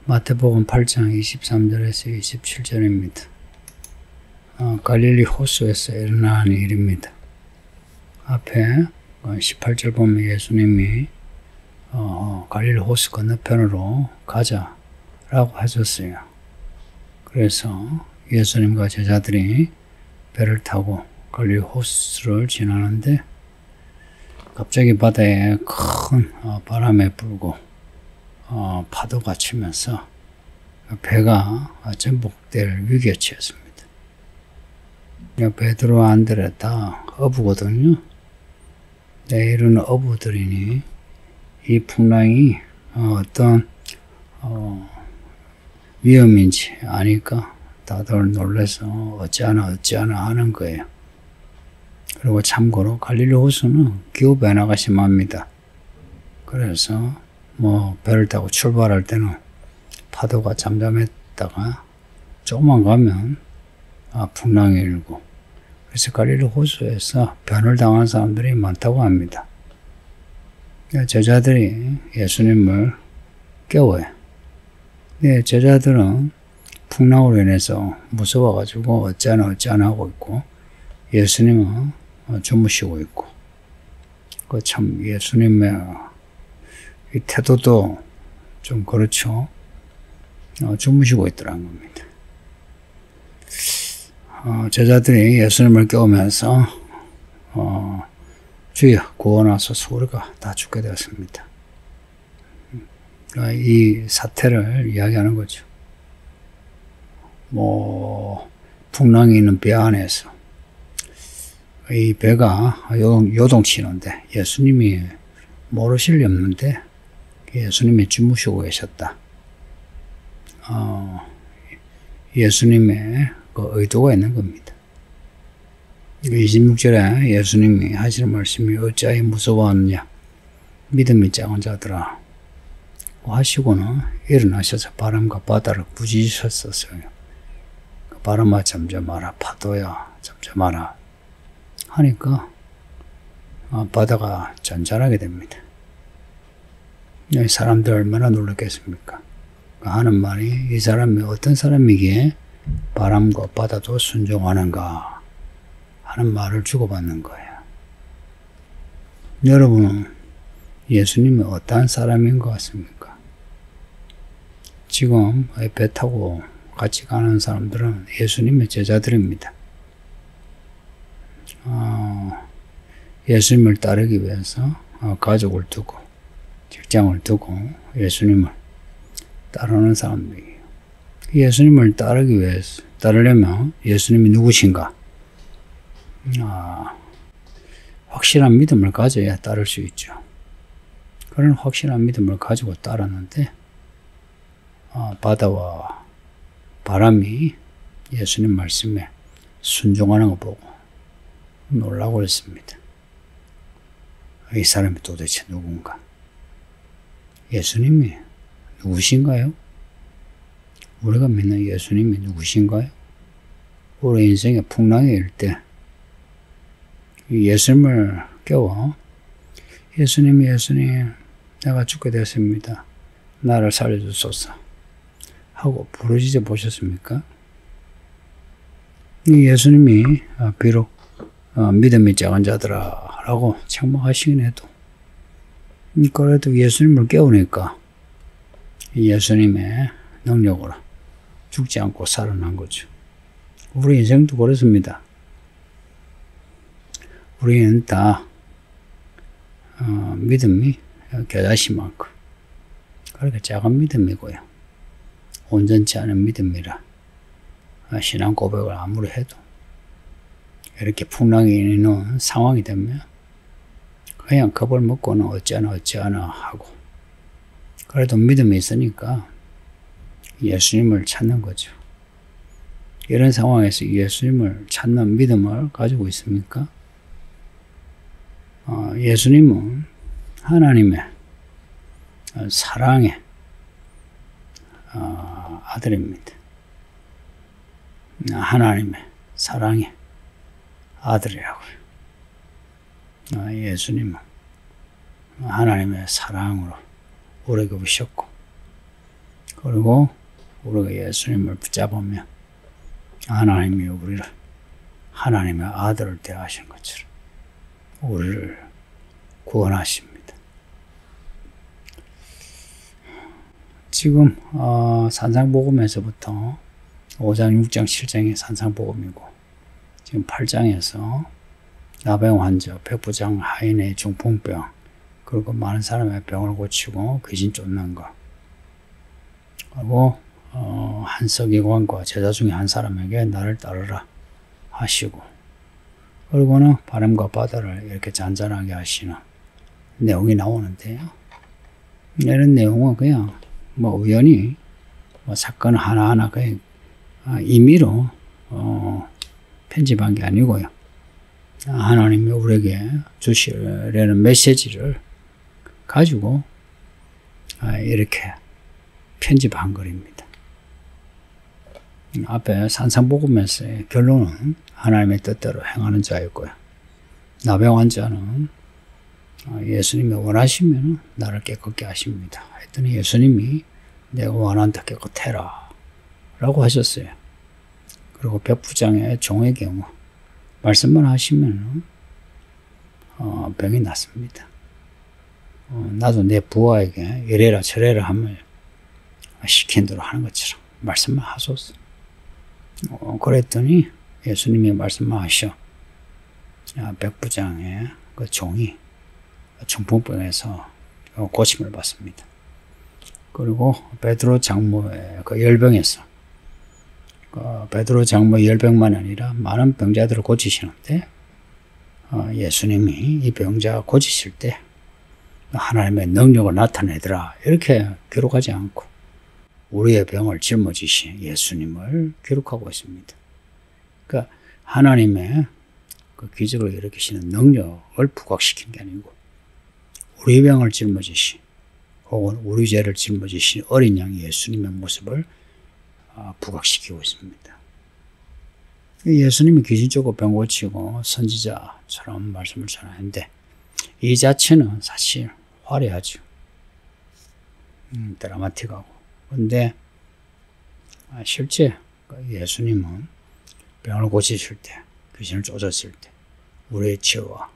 마태복음 8장 23절에서 27절입니다. 갈릴리 호수에서 일어난 일입니다. 앞에 18절 보면 예수님이 갈릴리 호수 건너편으로 가자라고 하셨어요. 그래서 예수님과 제자들이 배를 타고 갈릴리 호수를 지나는데 갑자기 바다에 큰 바람이 불고 파도가 치면서 배가 전복될 위기에 처했습니다. 베드로 안드레 다 어부거든요. 이런 어부들이니 이 풍랑이 어떤 위험인지 아니까 다들 놀라서 어찌하나 하는 거예요. 그리고 참고로 갈릴리 호수는 기후변화가 심합니다. 그래서 배를 타고 출발할 때는 파도가 잠잠했다가 조금만 가면 풍랑이 일고, 그래서 갈릴리 호수에서 변을 당한 사람들이 많다고 합니다. 제자들이 예수님을 깨워요. 제자들은 풍랑으로 인해서 무서워가지고 어찌하나 하고 있고, 예수님은 주무시고 있고, 참 예수님의 이 태도도 좀 그렇죠. 주무시고 있더라는 겁니다. 제자들이 예수님을 깨우면서 주여 구원하소서, 우리가 다 죽게 되었습니다. 이 사태를 이야기하는 거죠. 풍랑이 있는 배 안에서 이 배가 요동치는데 예수님이 모르실 리 없는데 예수님이 주무시고 계셨다. 예수님의 그 의도가 있는 겁니다. 26절에 예수님이 하시는 말씀이 어찌하여 무서워하느냐 믿음이 작은 자들아 하시고는 일어나셔서 바람과 바다를 부지셨었어요. 바람아 잠잠하라, 파도야 잠잠하라 하니까 바다가 잔잔하게 됩니다. 사람들 얼마나 놀랐겠습니까? 하는 말이 이 사람이 어떤 사람이기에 바람과 바다도 순종하는가 하는 말을 주고받는 거예요. 여러분은 예수님이 어떠한 사람인 것 같습니까? 지금 배 타고 같이 가는 사람들은 예수님의 제자들입니다. 예수님을 따르기 위해서 가족을 두고 직장을 두고 예수님을 따르는 사람들이에요. 예수님을 따르려면 예수님이 누구신가? 확실한 믿음을 가져야 따를 수 있죠. 그런 확실한 믿음을 가지고 따랐는데 바다와 바람이 예수님 말씀에 순종하는 거 보고 놀라고 했습니다. 이 사람이 도대체 누군가? 예수님이 누구신가요? 우리가 믿는 예수님이 누구신가요? 우리 인생에 풍랑이 일 때 예수님을 깨워 예수님 내가 죽게 되었습니다. 나를 살려주소서 하고 부르짖어 보셨습니까? 예수님이 비록 믿음이 작은 자들아 라고 책망하시긴 해도 그래도 예수님을 깨우니까 예수님의 능력으로 죽지 않고 살아난 거죠. 우리 인생도 그렇습니다. 우리는 다 믿음이 겨자씨만큼 그렇게 작은 믿음이고요. 온전치 않은 믿음이라 신앙 고백을 아무리 해도 이렇게 풍랑이 있는 상황이 되면 그냥 겁을 먹고는 어찌하나 하고, 그래도 믿음이 있으니까 예수님을 찾는 거죠. 이런 상황에서 예수님을 찾는 믿음을 가지고 있습니까? 예수님은 하나님의 사랑의 아들입니다. 하나님의 사랑의 아들이라고요. 예수님은 하나님의 사랑으로 오래 오셨고 그리고 우리가 예수님을 붙잡으면 하나님이 우리를 하나님의 아들을 대하신 것처럼 우리를 구원하십니다. 지금 산상복음에서부터 5장, 6장, 7장이 산상복음이고 지금 8장에서 나병 환자, 백부장 하인의 중풍병, 그리고 많은 사람의 병을 고치고 귀신 쫓는 거, 그리고 한 서기관과 제자 중에 한 사람에게 나를 따르라 하시고, 그리고는 바람과 바다를 이렇게 잔잔하게 하시는 내용이 나오는데요. 이런 내용은 그냥 우연히 사건 하나하나 그냥 임의로 편집한 게 아니고요. 하나님이 우리에게 주시려는 메시지를 가지고 이렇게 편집한 글입니다. 앞에 산상복음에서의 결론은 하나님의 뜻대로 행하는 자였고요. 나병 환자는 예수님이 원하시면 나를 깨끗게 하십니다. 했더니 예수님이 내가 원한다 깨끗해라 라고 하셨어요. 그리고 백부장의 종의 경우 말씀만 하시면 병이 낫습니다. 나도 내 부하에게 이래라 저래라 하면 시킨 대로 하는 것처럼 말씀만 하소서. 그랬더니 예수님이 말씀만 하셔. 백부장의 그 종이 중풍병에서 고침을 받습니다. 그리고 베드로 장모의 그 열병에서 베드로 장모 열병만 아니라 많은 병자들을 고치시는데 예수님이 이 병자 고치실 때 하나님의 능력을 나타내더라 이렇게 기록하지 않고 우리의 병을 짊어지신 예수님을 기록하고 있습니다. 그러니까 하나님의 그 기적을 일으키시는 능력을 부각시킨 게 아니고 우리 병을 짊어지신 혹은 우리 죄를 짊어지신 어린 양 예수님의 모습을 부각시키고 있습니다. 예수님이 귀신 쫓고 병 고치고 선지자처럼 말씀을 전하는데 이 자체는 사실 화려하죠. 드라마틱하고. 그런데 실제 예수님은 병을 고치실 때, 귀신을 쫓았을 때 우리의 죄와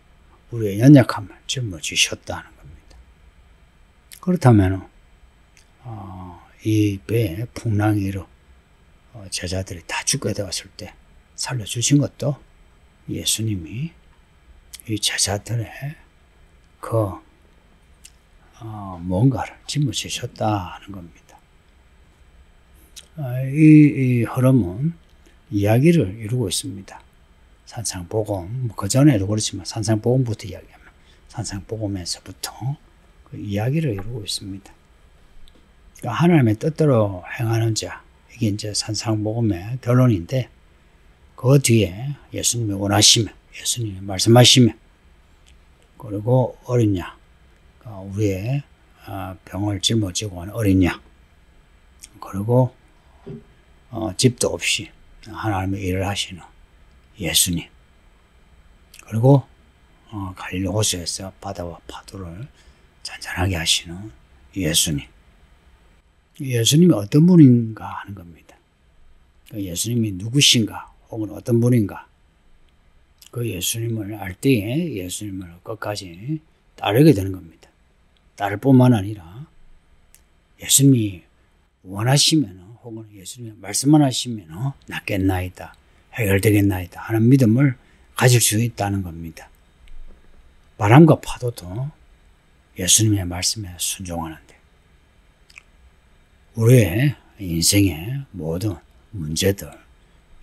우리의 연약함을 짊어지셨다는 겁니다. 그렇다면 이 배에 풍랑이 일어 제자들이 다 죽게 되었을 때 살려주신 것도 예수님이 이 제자들의 그 뭔가를 짊어지셨다는 겁니다. 이 흐름은 이야기를 이루고 있습니다. 산상복음, 그 전에도 그렇지만 산상복음부터 이야기하면 산상복음에서부터 그 이야기를 이루고 있습니다. 그러니까 하나님의 뜻대로 행하는 자, 이게 이제 산상복음의 결론인데 그 뒤에 예수님이 원하시면, 예수님이 말씀하시면, 그리고 어린 양, 우리의 병을 짊어지고 온 어린 양, 그리고 집도 없이 하나님의 일을 하시는 예수님, 그리고 갈릴리 호수에서 바다와 파도를 잔잔하게 하시는 예수님. 예수님이 어떤 분인가 하는 겁니다. 예수님이 누구신가 혹은 어떤 분인가, 그 예수님을 알 때에 예수님을 끝까지 따르게 되는 겁니다. 따를 뿐만 아니라 예수님이 원하시면 혹은 예수님이 말씀만 하시면 낫겠나이다, 해결되겠나이다 하는 믿음을 가질 수 있다는 겁니다. 바람과 파도도 예수님의 말씀에 순종하는데 우리의 인생의 모든 문제들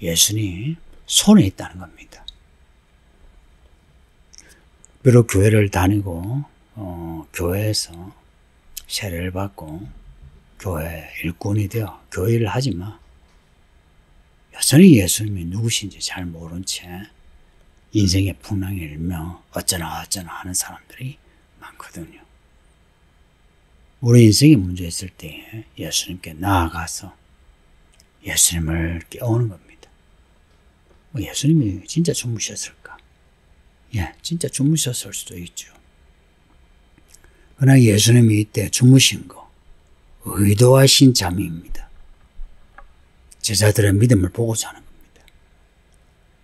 예수님 손에 있다는 겁니다. 비록 교회를 다니고 교회에서 세례를 받고 교회 일꾼이 되어 교회 일을 하지만 여전히 예수님이 누구신지 잘 모른 채 인생의 풍랑이 일며 어쩌나 하는 사람들이 많거든요. 우리 인생에 문제 있을 때 예수님께 나아가서 예수님을 깨우는 겁니다. 예수님이 진짜 주무셨을까? 예, 진짜 주무셨을 수도 있죠. 그러나 예수님이 이때 주무신 거, 의도하신 잠입니다. 제자들의 믿음을 보고자 하는 겁니다.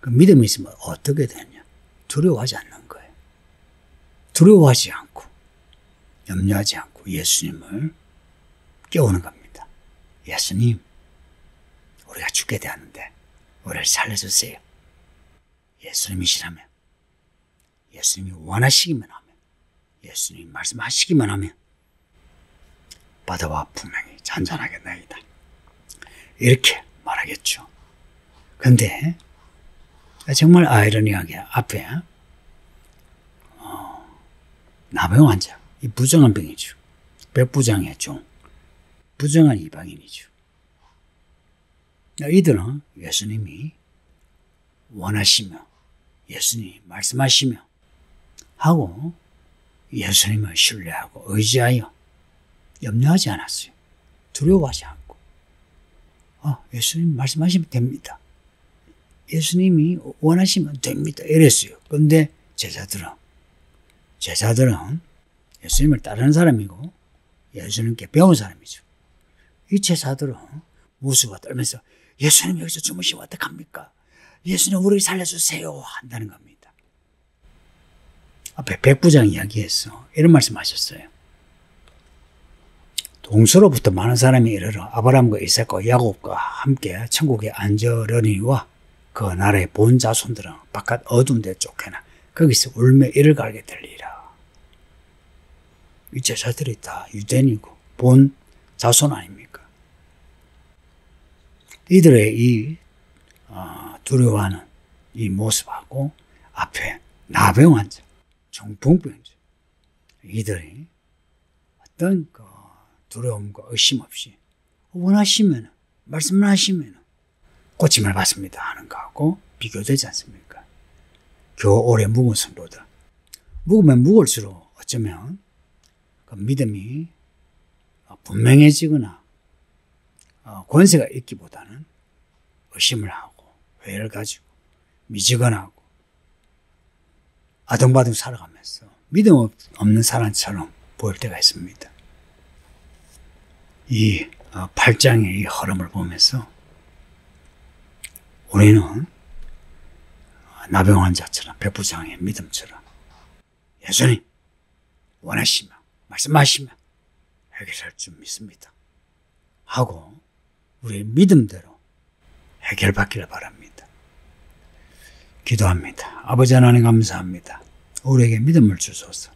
그 믿음이 있으면 어떻게 되냐? 두려워하지 않는 거예요. 두려워하지 않고 염려하지 않고 예수님을 깨우는 겁니다. 예수님, 우리가 죽게 되었는데 우리를 살려주세요. 예수님이시라면, 예수님이 원하시기만 하면, 예수님이 말씀하시기만 하면 바다와 분명히 잔잔하겠나이다. 이렇게 말하겠죠. 근데 정말 아이러니하게 앞에 나병 환자, 이 부정한 병이죠. 백부장의 종, 부정한 이방인이죠. 이들은 예수님이 원하시며 예수님이 말씀하시며 하고 예수님을 신뢰하고 의지하여 염려하지 않았어요. 두려워하지 않고 예수님 말씀하시면 됩니다. 예수님이 원하시면 됩니다. 이랬어요. 그런데 제자들은 예수님을 따르는 사람이고 예수님께 배운 사람이죠. 이 제자들은 무수가 떨면서 예수님 여기서 주무시면 어떡합니까? 예수님 우리 살려주세요 한다는 겁니다. 앞에 백부장 이야기에서 이런 말씀하셨어요. 동서로부터 많은 사람이 이르러 아브라함과 이삭과 야곱과 함께 천국에 앉으려니와 그 나라의 본 자손들은 바깥 어두운 데 쫓겨나 거기서 울며 이를 갈게 되리라. 이 제자들이 다 유대인이고 본 자손 아닙니까? 이들의 이 두려워하는 이 모습하고 앞에 나병 환자, 중풍병자, 이들이 어떤 두려움과 의심 없이 원하시면 말씀을 하시면 고침을 받습니다 하는 거하고 비교되지 않습니까? 교회 오래 묵은 성도들, 묵으면 묵을수록 어쩌면 그 믿음이 분명해지거나 권세가 있기보다는 의심을 하고 회의를 가지고 미지근하고 아등바등 살아가면서 믿음 없는 사람처럼 보일 때가 있습니다. 이 8장의 이 흐름을 보면서 우리는 나병 환자처럼 백부장의 믿음처럼 예수님 원하시면 말씀하시면 해결할 줄 믿습니다 하고 우리의 믿음대로 해결받기를 바랍니다. 기도합니다. 아버지 하나님 감사합니다. 우리에게 믿음을 주소서.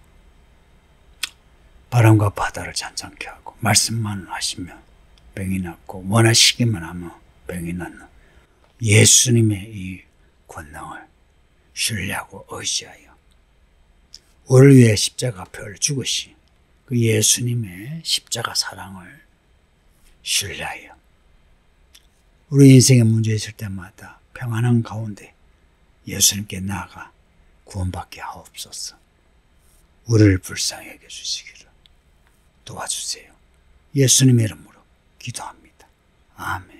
바람과 바다를 잔잔케 하고 말씀만 하시면 병이 낫고 원하시기만 하면 병이 낫는 예수님의 이 권능을 신뢰하고 의지하여 우리를 위해 십자가 표를 죽으신 그 예수님의 십자가 사랑을 신뢰하여 우리 인생의 문제 있을 때마다 평안한 가운데 예수님께 나아가 구원받게 하옵소서. 우리를 불쌍히 여겨주시기를 도와주세요. 예수님의 이름으로 기도합니다. 아멘.